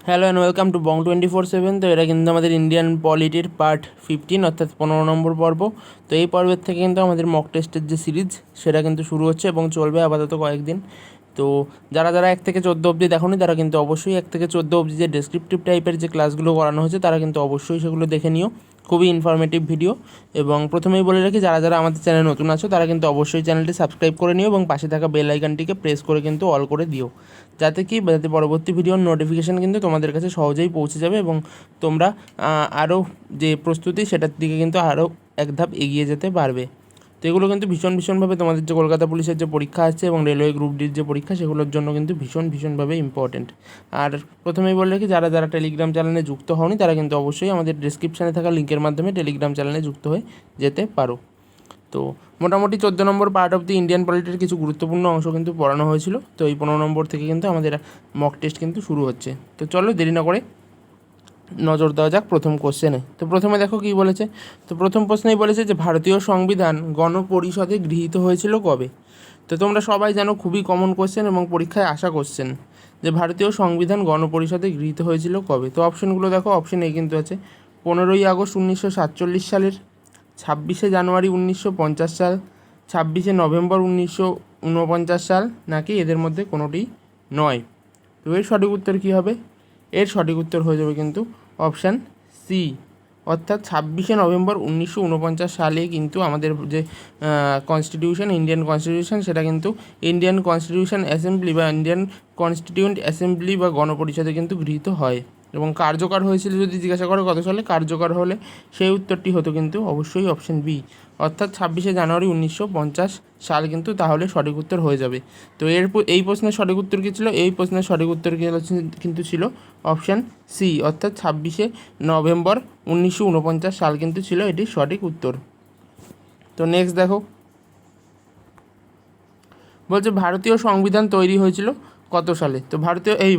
Hello and welcome to বং 24/7। তো এটা কিন্তু আমাদের ইন্ডিয়ান পলিটির পার্ট 15 অর্থাৎ 15 নম্বর পর্ব। তো এই পর্বের থেকে কিন্তু আমাদের মক টেস্টের যে সিরিজ সেটা কিন্তু শুরু হচ্ছে এবং চলবে আপাতত কয়েকদিন। তো যারা যারা 1 থেকে 14 অবধি দেখোনি তারা কিন্তু অবশ্যই 1 থেকে 14 অবধি যে ডেসক্রিপটিভ টাইপের যে ক্লাসগুলো করানো হয়েছে তারা কিন্তু অবশ্যই সেগুলো দেখে নিও। খুবই ইনফরমেটিভ ভিডিও। এবং প্রথমেই বলে রাখি, যারা যারা আমাদের চ্যানেলে নতুন আছো তারা কিন্তু অবশ্যই চ্যানেলটি সাবস্ক্রাইব করে নিও এবং পাশে থাকা বেল আইকনটিকে প্রেস করে কিন্তু অল করে দিও, যাতে পরবর্তী ভিডিওর নোটিফিকেশান কিন্তু তোমাদের কাছে সহজেই পৌঁছে যাবে এবং তোমরা আরও যে প্রস্তুতি সেটার দিকে কিন্তু আরও এক ধাপ এগিয়ে যেতে পারবে। তো এগুলো কিন্তু ভীষণভাবে তোমাদের যে কলকাতা পুলিশের যে পরীক্ষা আছে এবং রেলওয়ে গ্রুপ ডির যে পরীক্ষা সেগুলোর জন্য কিন্তু ভীষণভাবে ইম্পর্টেন্ট। আর প্রথমেই বললে কি, যারা যারা টেলিগ্রাম চ্যানেলে যুক্ত হওনি তারা কিন্তু অবশ্যই আমাদের ডিসক্রিপশানে থাকা লিঙ্কের মাধ্যমে টেলিগ্রাম চ্যানেলে যুক্ত হয়ে যেতে পারো। তো মোটামুটি 14 নম্বর পার্ট অফ দি ইন্ডিয়ান পলিটির কিছু গুরুত্বপূর্ণ অংশ কিন্তু পড়ানো হয়েছিল। তো এই 15 নম্বর থেকে কিন্তু আমাদের মক টেস্ট কিন্তু শুরু হচ্ছে। তো চলো দেরি না করে নজর দেওয়া যাক প্রথম কোশ্চেনে। তো প্রথমে দেখো কী বলেছে। তো প্রথম প্রশ্নেই বলেছে যে ভারতীয় সংবিধান গণপরিষদে গৃহীত হয়েছিল কবে। তো তোমরা সবাই জানো, খুবই কমন কোশ্চেন এবং পরীক্ষায় আসা কোশ্চেন, যে ভারতীয় সংবিধান গণপরিষদে গৃহীত হয়েছিল কবে। তো অপশনগুলো দেখো, অপশন এ কিন্তু আছে 15ই আগস্ট 1947 সালের, 26শে জানুয়ারি 1950 সাল, 26শে নভেম্বর 1949 সাল, নাকি এদের মধ্যে কোনোটি নয়। তো এর সঠিক উত্তর কী হবে? এর সঠিক উত্তর হয়ে যাবে কিন্তু অপশান সি, অর্থাৎ 26শে নভেম্বর 1949 সালে কিন্তু আমাদের যে কনস্টিটিউশন, ইন্ডিয়ান কনস্টিটিউশন, সেটা কিন্তু ইন্ডিয়ান কনস্টিটিউশন অ্যাসেম্বলি বা ইন্ডিয়ান কনস্টিটিউয়েন্ট অ্যাসেম্বলি বা গণপরিষদে কিন্তু গৃহীত হয়। এবং কার্যকর হয়েছিল যদি জিজ্ঞাসা করে কত সালে কার্যকর হলে, সেই উত্তরটি হতো কিন্তু অবশ্যই অপশান বি, অর্থাৎ 26শে জানুয়ারি 1950 সাল কিন্তু তাহলে সঠিক উত্তর হয়ে যাবে। তো এই প্রশ্নের সঠিক উত্তর কী ছিল? এই প্রশ্নের সঠিক উত্তর কিন্তু ছিল অপশান সি, অর্থাৎ 26শে নভেম্বর 1949 সাল কিন্তু ছিল এটির সঠিক উত্তর। তো নেক্সট দেখো, বলছে ভারতীয় সংবিধান তৈরি হয়েছিল কত সালে। তো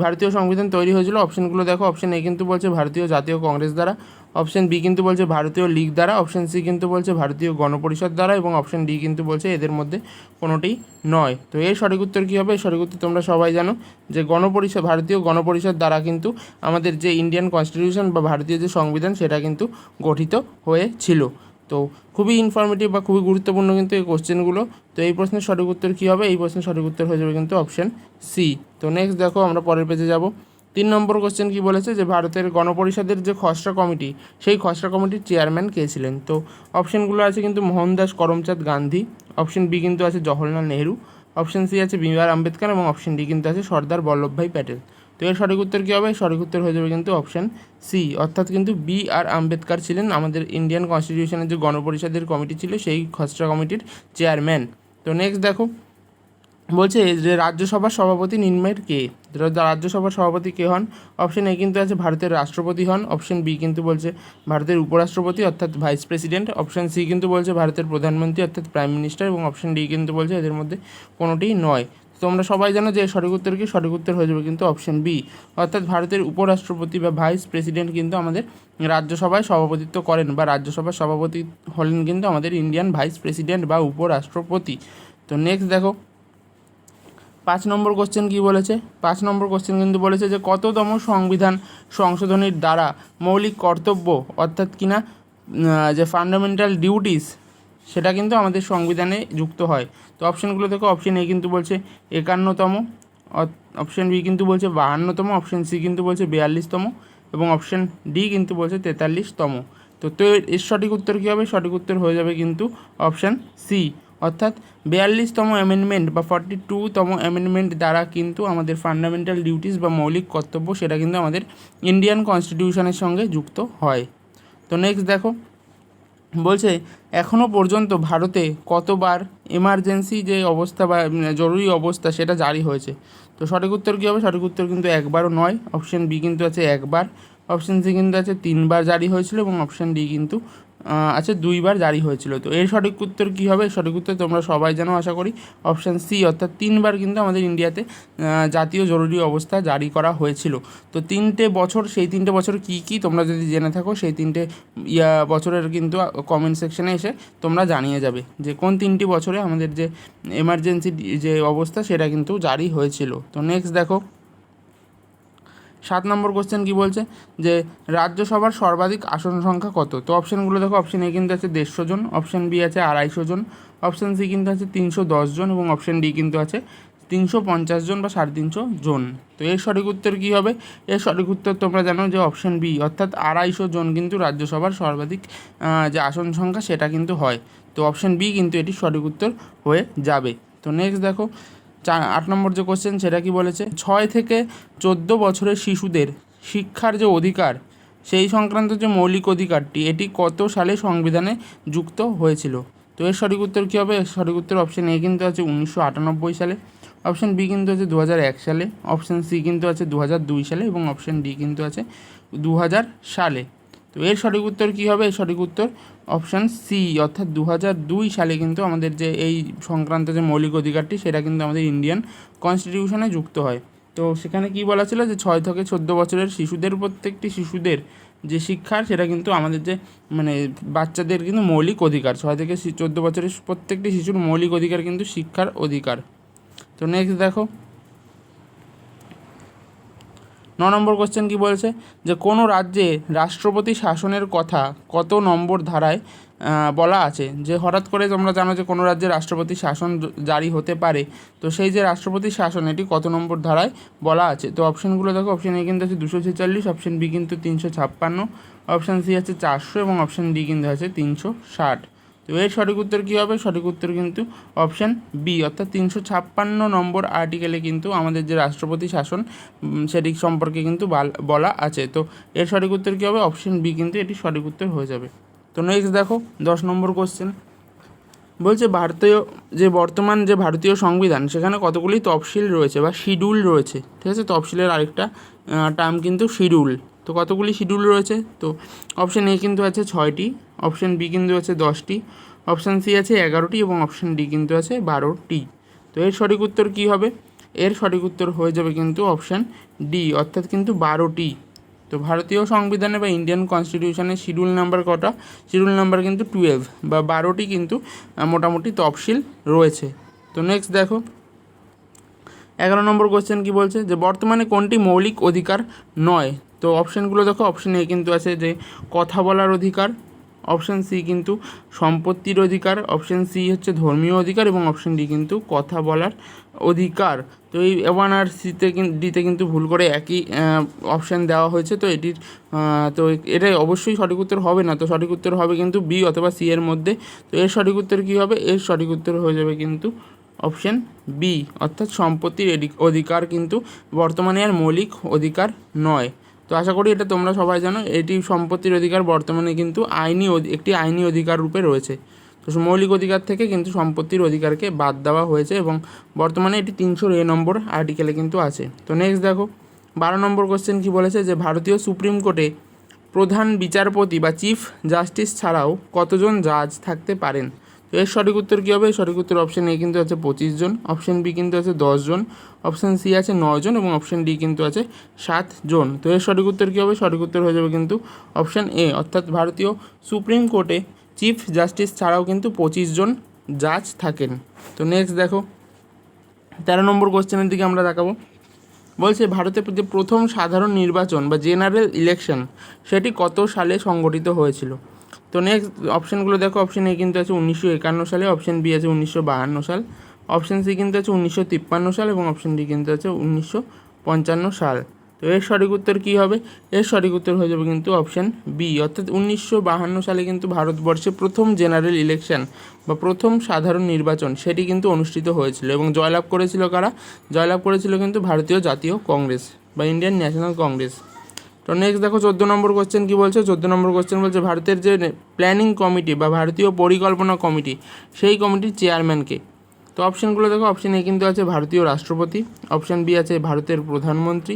ভারতীয় সংবিধান তৈরি হয়েছিল, অপশানগুলো দেখো। অপশান এ কিন্তু বলছে ভারতীয় জাতীয় কংগ্রেস দ্বারা, অপশান বি কিন্তু বলছে ভারতীয় লীগ দ্বারা, অপশান সি কিন্তু বলছে ভারতীয় গণপরিষদ দ্বারা, এবং অপশান ডি কিন্তু বলছে এদের মধ্যে কোনোটি নয়। তো এর সঠিক উত্তর কী হবে? সঠিক উত্তর তোমরা সবাই জানো যে ভারতীয় গণপরিষদ দ্বারা কিন্তু আমাদের যে ইন্ডিয়ান কনস্টিটিউশন বা ভারতীয় যে সংবিধান সেটা কিন্তু গঠিত হয়েছিল। তো খুবই ইনফরমেটিভ বা খুবই গুরুত্বপূর্ণ কিন্তু এই কোশ্চেনগুলো। তো এই প্রশ্নের সঠিক উত্তর কী হবে? এই প্রশ্নের সঠিক উত্তর হয়ে যাবে কিন্তু অপশান সি। তো নেক্সট দেখো, আমরা পরের পেজে যাব। 3 নম্বর কোশ্চেন কী বলেছে, যে ভারতের গণপরিষদের যে খসড়া কমিটি, সেই খসড়া কমিটির চেয়ারম্যান কে ছিলেন। তো অপশানগুলো আছে কিন্তু মোহনদাস করমচাঁদ গান্ধী, অপশান বি কিন্তু আছে জওহরলাল নেহরু, অপশান সি আছে বি.আর. আম্বেদকর, এবং অপশান ডি কিন্তু আছে সর্দার বল্লভভাই প্যাটেল। তো এর সঠিক উত্তর কী হবে? সঠিক উত্তর হয়ে যাবে কিন্তু অপশান সি, অর্থাৎ কিন্তু বি.আর. আম্বেদকর ছিলেন আমাদের ইন্ডিয়ান কনস্টিটিউশনের যে গণপরিষদের কমিটি ছিল সেই খসড়া কমিটির চেয়ারম্যান। তো নেক্সট দেখো, বলছে যে রাজ্যসভার সভাপতি নিম্নের কে। রাজ্যসভার সভাপতি কে হন? অপশন এ কিন্তু আছে ভারতের রাষ্ট্রপতি হন, অপশন বি কিন্তু বলছে ভারতের উপরাষ্ট্রপতি অর্থাৎ ভাইস প্রেসিডেন্ট, অপশন সি কিন্তু বলছে ভারতের প্রধানমন্ত্রী অর্থাৎ প্রাইম মিনিস্টার, এবং অপশন ডি কিন্তু বলছে এদের মধ্যে কোনোটিই নয়। তোমরা সবাই জানো যে সঠিক উত্তর কি? সঠিক উত্তর হয়ে যাবে কিন্তু অপশন বি, অর্থাৎ ভারতের উপরাষ্ট্রপতি বা ভাইস প্রেসিডেন্ট কিন্তু আমাদের রাজ্যসভায় সভাপতিত্ব করেন, বা রাজ্যসভার সভাপতি হলেন কিন্তু আমাদের ইন্ডিয়ান ভাইস প্রেসিডেন্ট বা উপরাষ্ট্রপতি। তো নেক্সট দেখো, 5 নম্বর কোশ্চেন কী বলেছে। 5 নম্বর কোশ্চেন কিন্তু বলেছে যে কততম সংবিধান সংশোধনীর দ্বারা মৌলিক কর্তব্য অর্থাৎ কিনা যে ফান্ডামেন্টাল ডিউটিস সেটা কিন্তু আমাদের সংবিধানে যুক্ত হয়। তো অপশানগুলো দেখো, অপশান এ কিন্তু বলছে 51তম, অপশান বি কিন্তু বলছে 52তম, অপশান সি কিন্তু বলছে 42তম, এবং অপশান ডি কিন্তু বলছে 43তম। তো এর সঠিক উত্তর কী হবে? সঠিক উত্তর হয়ে যাবে কিন্তু অপশান সি, অর্থাৎ 42তম অ্যামেন্ডমেন্ট বা 42তম অ্যামেন্ডমেন্ট দ্বারা কিন্তু আমাদের ফান্ডামেন্টাল ডিউটিস বা মৌলিক কর্তব্য সেটা কিন্তু আমাদের ইন্ডিয়ান কনস্টিটিউশনের সঙ্গে যুক্ত হয়। তো নেক্সট দেখো, বলছে এখনও পর্যন্ত ভারতে কতবার এমার্জেন্সি যে অবস্থা বা জরুরি অবস্থা সেটা জারি হয়েছে। তো সঠিক উত্তর কী হবে? সঠিক উত্তর কিন্তু একবারও নয়, অপশান বি কিন্তু আছে একবার, অপশান সি কিন্তু আছে 3বার জারি হয়েছিল, এবং অপশান ডি কিন্তু আছে 2বার জারি হয়েছিল। তো এর সঠিক উত্তর কী হবে? সঠিক উত্তর তোমরা সবাই জানো আশা করি, অপশান সি, অর্থাৎ 3বার কিন্তু আমাদের ইন্ডিয়াতে জাতীয় জরুরি অবস্থা জারি করা হয়েছিল। তো 3টে বছর, সেই 3টে বছর কী কী তোমরা যদি জেনে থাকো সেই 3টে বছরের কিন্তু কমেন্ট সেকশনে এসে তোমরা জানিয়ে যাবে যে কোন 3টি বছরে আমাদের যে এমার্জেন্সি যে অবস্থা সেটা কিন্তু জারি হয়েছিল। তো নেক্সট দেখো, 7 নম্বর কোশ্চেন কি বলছে যে রাজ্যসভার সর্বাধিক আসন সংখ্যা কত? তো অপশানগুলো দেখো, অপশান এ কিন্তু আছে 150 জন, অপশান বি আছে 250 জন, অপশান সি কিন্তু আছে 310 জন এবং অপশান ডি কিন্তু আছে 350 জন বা 350 জন। তো এর সঠিক উত্তর কী হবে? এর সঠিক উত্তর তোমরা জানো যে অপশান বি, অর্থাৎ 250 জন কিন্তু রাজ্যসভার সর্বাধিক যে আসন সংখ্যা সেটা কিন্তু হয়। তো অপশান বি কিন্তু এটি সঠিক উত্তর হয়ে যাবে। তো নেক্সট দেখো 8 নম্বর যে কোশ্চেন সেটা কি বলেছে, 6 থেকে 14 বছরের শিশুদের শিক্ষার যে অধিকার সেই সংক্রান্ত যে মৌলিক অধিকারটি এটি কত সালে সংবিধানে যুক্ত হয়েছিল? তো এর সঠিক উত্তর কী হবে? এর সঠিক উত্তর অপশান এ কিন্তু আছে 1998 সালে, অপশান বি কিন্তু আছে 2001 সালে, অপশান সি কিন্তু আছে 2002 সালে এবং অপশান ডি কিন্তু আছে 2000 সালে। তো এর সঠিক উত্তর কী হবে? এর সঠিক উত্তর অপশান সি, অর্থাৎ 2002 সালে কিন্তু আমাদের যে এই সংক্রান্ত যে মৌলিক অধিকারটি সেটা কিন্তু আমাদের ইন্ডিয়ান কনস্টিটিউশনে যুক্ত হয়। তো সেখানে কি বলা ছিল যে 6 থেকে 14 বছরের শিশুদের, প্রত্যেকটি শিশুদের যে শিক্ষার সেটা কিন্তু আমাদের যে বাচ্চাদের কিন্তু মৌলিক অধিকার, 6 থেকে 14 বছরের প্রত্যেকটি শিশুর মৌলিক অধিকার কিন্তু শিক্ষার অধিকার। তো নেক্সট দেখো 9 নম্বর কোশ্চেন কি বলছে যে কোনো রাজ্যে রাষ্ট্রপতি শাসনের কথা কত নম্বর ধারায় বলা আছে? যে হঠাৎ করে তোমরা জানো যে কোনো রাজ্যে রাষ্ট্রপতি শাসন জারি হতে পারে, তো সেই যে রাষ্ট্রপতি শাসন এটি কত নম্বর ধারায় বলা আছে? তো অপশানগুলো দেখো, অপশান এ কিন্তু আছে 246, অপশান বি কিন্তু 356, অপশান সি আছে 400 এবং অপশান ডি কিন্তু আছে 360। তো এর সঠিক উত্তর কী হবে? সঠিক উত্তর কিন্তু অপশান বি, অর্থাৎ 356 নম্বর আর্টিকেলে কিন্তু আমাদের যে রাষ্ট্রপতি শাসন সেটি সম্পর্কে কিন্তু বলা আছে। তো এর সঠিক উত্তর কী হবে? অপশান বি কিন্তু এটি সঠিক উত্তর হয়ে যাবে। তো নেক্সট দেখো 10 নম্বর কোশ্চেন বলছে বর্তমান যে ভারতীয় সংবিধান সেখানে কতগুলি তফসিল রয়েছে বা শিডিউল রয়েছে, ঠিক আছে? তফসিলের আরেকটা টার্ম কিন্তু শিডিউল। তো কতগুলি শিডিউল রয়েছে? তো অপশান এ কিন্তু আছে 6টি, অপশান বি কিন্তু আছে 10টি, অপশান সি আছে 11টি এবং অপশান ডি কিন্তু আছে 12টি। তো এর সঠিক উত্তর কী হবে? এর সঠিক উত্তর হয়ে যাবে কিন্তু অপশান ডি, অর্থাৎ কিন্তু 12টি। তো ভারতীয় সংবিধানে বা ইন্ডিয়ান কনস্টিটিউশনের শিডিউল নাম্বার কটা? শিডিউল নাম্বার কিন্তু 12 বা 12টি কিন্তু মোটামুটি তফসিল রয়েছে। তো নেক্সট দেখো 11 নম্বর কোশ্চেন কি বলছে যে বর্তমানে কোনটি মৌলিক অধিকার নয়? তো অপশানগুলো দেখো, অপশান এ কিন্তু আছে যে কথা বলার অধিকার, অপশান সি কিন্তু সম্পত্তির অধিকার, অপশান সি হচ্ছে ধর্মীয় অধিকার এবং অপশান ডি কিন্তু কথা বলার অধিকার। তো এই 1 আর সিতে ডিতে কিন্তু ভুল করে একই অপশান দেওয়া হয়েছে। তো এটির তো এটাই অবশ্যই সঠিক উত্তর হবে না, তো সঠিক উত্তর হবে কিন্তু বি অথবা সি এর মধ্যে। তো এর সঠিক উত্তর কী হবে? এর সঠিক উত্তর হয়ে যাবে কিন্তু অপশান বি, অর্থাৎ সম্পত্তির অধিকার কিন্তু বর্তমানে আর মৌলিক অধিকার নয়। তো আশা করি এটা তোমরা সবাই জানো, এটি সম্পত্তির অধিকার বর্তমানে কিন্তু একটি আইনি অধিকার রূপে রয়েছে। তো মৌলিক অধিকার থেকে কিন্তু সম্পত্তির অধিকারকে বাদ দেওয়া হয়েছে এবং বর্তমানে এটি 300 নম্বর আর্টিকেলে কিন্তু আছে। তো নেক্সট দেখো 12 নম্বর কোশ্চেন কী বলেছে যে ভারতীয় সুপ্রিম কোর্টে প্রধান বিচারপতি বা চিফ জাস্টিস ছাড়াও কতজন জাজ থাকতে পারেন? তো এর সঠিক উত্তর কী হবে? সঠিক উত্তর অপশান এ কিন্তু আছে 25 জন, অপশান বি কিন্তু আছে 10 জন, অপশান সি আছে 9 জন এবং অপশান ডি কিন্তু আছে 7 জন। তো এর সঠিক উত্তর কী হবে? সঠিক উত্তর হয়ে যাবে কিন্তু অপশান এ, অর্থাৎ ভারতীয় সুপ্রিম কোর্টে চিফ জাস্টিস ছাড়াও কিন্তু 25 জন জাজ থাকেন। তো নেক্সট দেখো 13 নম্বর কোশ্চেনের দিকে আমরা দেখাবো। বলছে ভারতের যে প্রথম সাধারণ নির্বাচন বা জেনারেল ইলেকশন সেটি কত সালে সংগঠিত হয়েছিল? তো নেক্সট অপশানগুলো দেখো, অপশান এ কিন্তু আছে 1951 সালে, অপশান বি আছে 1952 সাল, অপশান সি কিন্তু আছে 1953 সাল এবং অপশান ডি কিন্তু আছে 1955 সাল। তো এর সঠিক উত্তর কী হবে? এর সঠিক উত্তর হয়ে যাবে কিন্তু অপশান বি, অর্থাৎ 1952 সালে কিন্তু ভারতবর্ষে প্রথম জেনারেল ইলেকশন বা প্রথম সাধারণ নির্বাচন সেটি কিন্তু অনুষ্ঠিত হয়েছিল এবং জয়লাভ করেছিল কারা? জয়লাভ করেছিল কিন্তু ভারতীয় জাতীয় কংগ্রেস বা ইন্ডিয়ান ন্যাশনাল কংগ্রেস। তো নেক্সট দেখো 14 নম্বর কোশ্চেন কী বলছে? 14 নম্বর কোশ্চেন বলছে ভারতের যে প্ল্যানিং কমিটি বা ভারতীয় পরিকল্পনা কমিটি সেই কমিটির চেয়ারম্যানকে? তো অপশানগুলো দেখো, অপশান এ কিন্তু আছে ভারতীয় রাষ্ট্রপতি, অপশান বি আছে ভারতের প্রধানমন্ত্রী,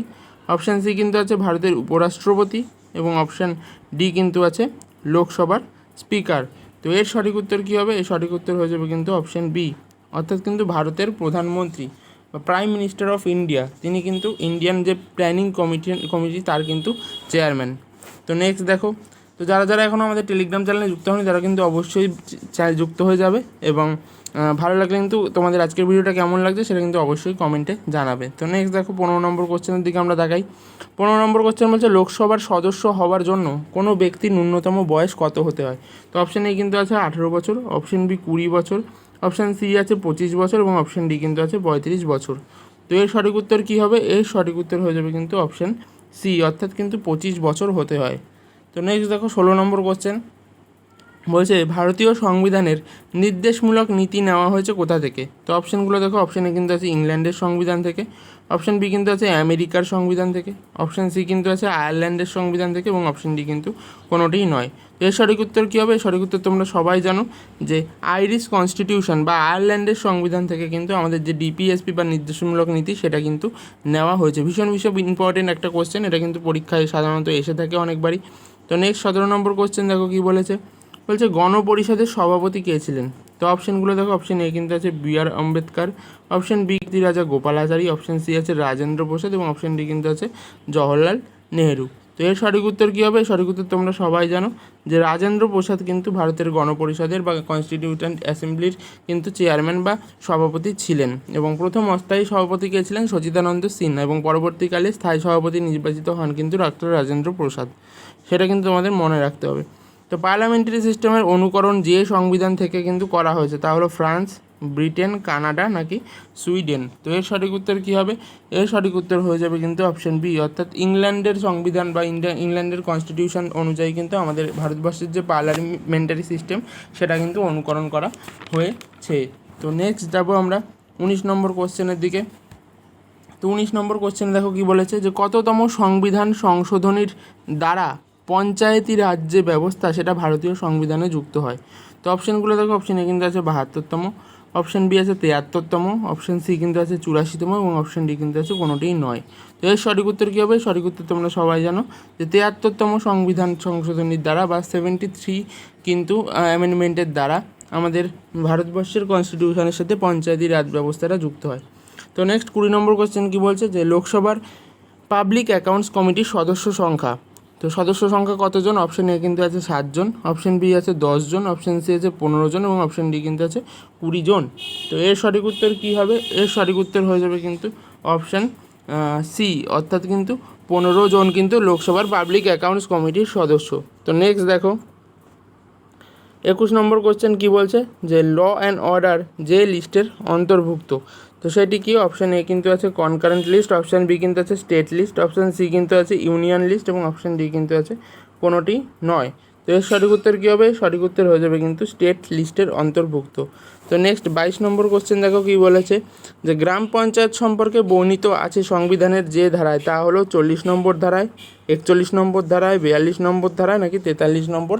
অপশান সি কিন্তু আছে ভারতের উপরাষ্ট্রপতি এবং অপশান ডি কিন্তু আছে লোকসভার স্পিকার। তো এর সঠিক উত্তর কী হবে? এর সঠিক উত্তর হয়ে যাবে কিন্তু অপশান বি, অর্থাৎ কিন্তু ভারতের প্রধানমন্ত্রী বা প্রাইম মিনিস্টার অফ ইন্ডিয়া তিনি কিন্তু ইন্ডিয়ান যে প্ল্যানিং কমিটি তার কিন্তু চেয়ারম্যান। তো নেক্সট দেখো তো যারা যারা এখনও আমাদের টেলিগ্রাম চ্যানেলে যুক্ত হয়নি তারা কিন্তু অবশ্যই যুক্ত হয়ে যাবে, এবং ভালো লাগলে কিন্তু তোমাদের আজকের ভিডিওটা কেমন লাগছে সেটা কিন্তু অবশ্যই কমেন্টে জানাবে। তো নেক্সট দেখো 15 নম্বর কোশ্চেনের দিকে আমরা দেখাই। 15 নম্বর কোশ্চেন বলছে লোকসভার সদস্য হওয়ার জন্য কোনো ব্যক্তির ন্যূনতম বয়স কত হতে হয়? তো অপশান এ কিন্তু আছে 18 বছর, অপশান বি 20 বছর, অপশান সি আছে 25 বছর এবং অপশান ডি কিন্তু আছে 35 বছর। তো এর সঠিক উত্তর কী হবে? এর সঠিক উত্তর হয়ে যাবে কিন্তু অপশান সি, অর্থাৎ কিন্তু 25 বছর হতে হয়। তো নেক্সট দেখো 16 নম্বর কোশ্চেন বলছে ভারতীয় সংবিধানের নির্দেশমূলক নীতি নেওয়া হয়েছে কোথা থেকে? তো অপশানগুলো দেখো, অপশান এ কিন্তু আছে ইংল্যান্ডের সংবিধান থেকে, অপশান বি কিন্তু আছে আমেরিকার সংবিধান থেকে, অপশান সি কিন্তু আছে আয়ারল্যান্ডের সংবিধান থেকে এবং অপশান ডি কিন্তু কোনোটিই নয়। তো এর সঠিক উত্তর কী হবে? সঠিক উত্তর তোমরা সবাই জানো যে আইরিশ কনস্টিটিউশন বা আয়ারল্যান্ডের সংবিধান থেকে কিন্তু আমাদের যে ডিপিএসপি বা নির্দেশমূলক নীতি সেটা কিন্তু নেওয়া হয়েছে। ভীষণ ইম্পর্টেন্ট একটা কোশ্চেন, এটা কিন্তু পরীক্ষায় সাধারণত এসে থাকে অনেকবারই। তো নেক্সট 17 নম্বর কোশ্চেন দেখো কী বলেছে। বলছে গণপরিষদের সভাপতি কে ছিলেন? তো অপশানগুলো দেখো, অপশান এ কিন্তু আছে বি.আর. আম্বেদকর, অপশান বি রাজা গোপালাচারী, অপশান সি আছে রাজেন্দ্র প্রসাদ এবং অপশান ডি কিন্তু আছে জওহরলাল নেহেরু। তো এর সঠিক উত্তর কী হবে? সঠিক উত্তর তোমরা সবাই জানো যে রাজেন্দ্র প্রসাদ কিন্তু ভারতের গণপরিষদের বা কনস্টিটিউয়েন্ট অ্যাসেম্বলির কিন্তু চেয়ারম্যান বা সভাপতি ছিলেন, এবং প্রথম অস্থায়ী সভাপতি কে ছিলেন? সচিদানন্দ সিনহা, এবং পরবর্তীকালে স্থায়ী সভাপতি নির্বাচিত হন কিন্তু ডক্টর রাজেন্দ্র প্রসাদ। সেটা কিন্তু তোমাদের মনে রাখতে হবে। তো পার্লামেন্টারি সিস্টেমের অনুকরণ যে সংবিধান থেকে কিন্তু করা হয়েছে তা হলো ফ্রান্স, ব্রিটেন, কানাডা নাকি সুইডেন? তো এর সঠিক উত্তর কী হবে? এর সঠিক উত্তর হয়ে যাবে কিন্তু অপশান বি, অর্থাৎ ইংল্যান্ডের সংবিধান বা ইংল্যান্ডের কনস্টিটিউশন অনুযায়ী কিন্তু আমাদের ভারতবর্ষের যে পার্লামেন্টারি সিস্টেম সেটা কিন্তু অনুকরণ করা হয়েছে। তো নেক্সট যাবো আমরা 19 নম্বর কোশ্চেনের দিকে। তো 19 নম্বর কোশ্চেন দেখো কী বলেছে যে কততম সংবিধান সংশোধনীর দ্বারা পঞ্চায়েতি রাজ যে ব্যবস্থা সেটা ভারতীয় সংবিধানে যুক্ত হয়? তো অপশানগুলো দেখো, অপশান এ কিন্তু আছে 72তম, অপশান বি আছে 73তম, অপশান সি কিন্তু আছে 84তম এবং অপশান ডি কিন্তু আছে কোনোটিই নয়। তো এর সঠিক উত্তর কী হবে? সঠিক উত্তর তোমরা সবাই জানো যে 73তম সংবিধান সংশোধনীর দ্বারা বা 73 কিন্তু অ্যামেন্ডমেন্টের দ্বারা আমাদের ভারতবর্ষের কনস্টিটিউশনের সাথে পঞ্চায়েতি রাজ ব্যবস্থাটা যুক্ত হয়। তো নেক্সট 20 নম্বর কোশ্চেন কী বলছে যে লোকসভার পাবলিক অ্যাকাউন্টস কমিটির সদস্য সংখ্যা। তো সদস্য সংখ্যা কতজন? অপশান এ কিন্তু আছে 7 জন, অপশান বি আছে 10 জন, অপশান সি আছে 15 জন এবং অপশান ডি কিন্তু আছে 20 জন। তো এর সঠিক উত্তর কী হবে? এর সঠিক উত্তর হয়ে যাবে কিন্তু অপশান সি, অর্থাৎ কিন্তু 15 জন কিন্তু লোকসভার পাবলিক অ্যাকাউন্টস কমিটির সদস্য। তো নেক্সট দেখো 21 নম্বর কোশ্চেন কী বলছে যে ল অ্যান্ড অর্ডার যে লিস্টের অন্তর্ভুক্ত। তো সেটি কি? অপশান এ কিন্তু আছে কনকারেন্ট লিস্ট, অপশান বি কিন্তু আছে স্টেট লিস্ট, অপশান সি কিন্তু আছে ইউনিয়ন লিস্ট এবং অপশান ডি কিন্তু আছে কোনোটি নয়। তো এর সঠিক উত্তর কী হবে? সঠিক উত্তর হয়ে যাবে কিন্তু স্টেট লিস্টের অন্তর্ভুক্ত। তো নেক্সট 22 নম্বর কোশ্চেন দেখো কী বলেছে যে গ্রাম পঞ্চায়েত সম্পর্কে বর্ণিত আছে সংবিধানের যে ধারায় তা হলো 40 নম্বর ধারায়, 41 নম্বর ধারায়, 42 নম্বর ধারায় নাকি 43 নম্বর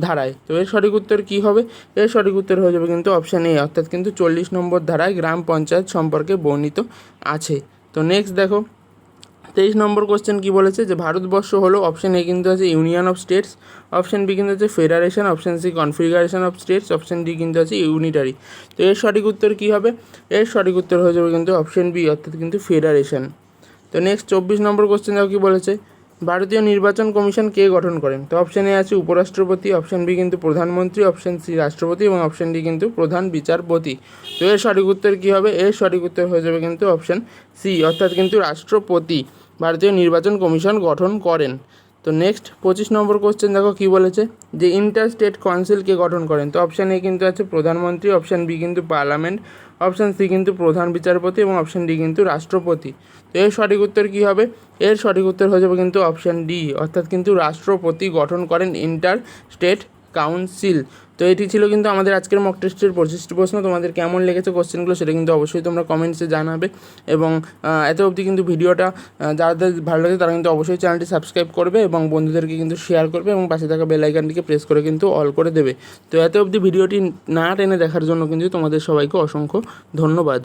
ধারায়? তো এর সঠিক উত্তর কী হবে? এর সঠিক উত্তর হয়ে যাবে কিন্তু অপশান এ, অর্থাৎ কিন্তু 40 নম্বর ধারায় গ্রাম পঞ্চায়েত সম্পর্কে বর্ণিত আছে। তো নেক্সট দেখো 23 নম্বর কোশ্চেন কী বলেছে যে ভারতবর্ষ হলো, অপশান এ কিন্তু আছে union of states, option B কিন্তু আছে federation, option C configuration of states, option D কিন্তু আছে ইউনিটারি। তো এর সঠিক উত্তর কী হবে? এর সঠিক উত্তর হয়ে যাবে কিন্তু অপশান বি, অর্থাৎ কিন্তু ফেডারেশন। তো নেক্সট 24 নম্বর কোশ্চেন দেখো কী বলেছে ভারতীয় নির্বাচন কমিশন কে গঠন করেন? তো অপশান এ আছে উপরাষ্ট্রপতি, অপশান বি কিন্তু প্রধানমন্ত্রী, অপশান সি রাষ্ট্রপতি এবং অপশান ডি কিন্তু প্রধান বিচারপতি। তো এর সঠিক উত্তর কী হবে? এর সঠিক উত্তর হয়ে যাবে কিন্তু অপশান সি, অর্থাৎ কিন্তু রাষ্ট্রপতি ভারতীয় নির্বাচন কমিশন গঠন করেন। তো নেক্সট 25 নম্বর কোশ্চেন দেখো কী বলেছে যে ইন্টার স্টেট কাউন্সিল কে গঠন করেন? তো অপশান এ কিন্তু আছে প্রধানমন্ত্রী, অপশান বি কিন্তু পার্লামেন্ট, অপশান সি কিন্তু প্রধান বিচারপতি এবং অপশান ডি কিন্তু রাষ্ট্রপতি। তো এর সঠিক উত্তর কী হবে? এর সঠিক উত্তর হয়ে যাবে কিন্তু অপশান ডি, অর্থাৎ কিন্তু রাষ্ট্রপতি গঠন করেন ইন্টার স্টেট কাউন্সিল। তো এটি ছিল কিন্তু আমাদের আজকের মক টেস্টের 25টি প্রশ্ন। তোমাদের কেমন লেগেছে কোশ্চেনগুলো সেটা কিন্তু অবশ্যই তোমরা কমেন্টসে জানাবে, এবং এত অবধি কিন্তু ভিডিওটা যাদের ভালো লাগে তারা কিন্তু অবশ্যই চ্যানেলটি সাবস্ক্রাইব করবে এবং বন্ধুদেরকে কিন্তু শেয়ার করবে এবং পাশে থাকা বেল আইকনটিকে প্রেস করে কিন্তু অল করে দেবে। তো এত অবধি ভিডিওটি না টেনে দেখার জন্য কিন্তু তোমাদের সবাইকে অসংখ্য ধন্যবাদ।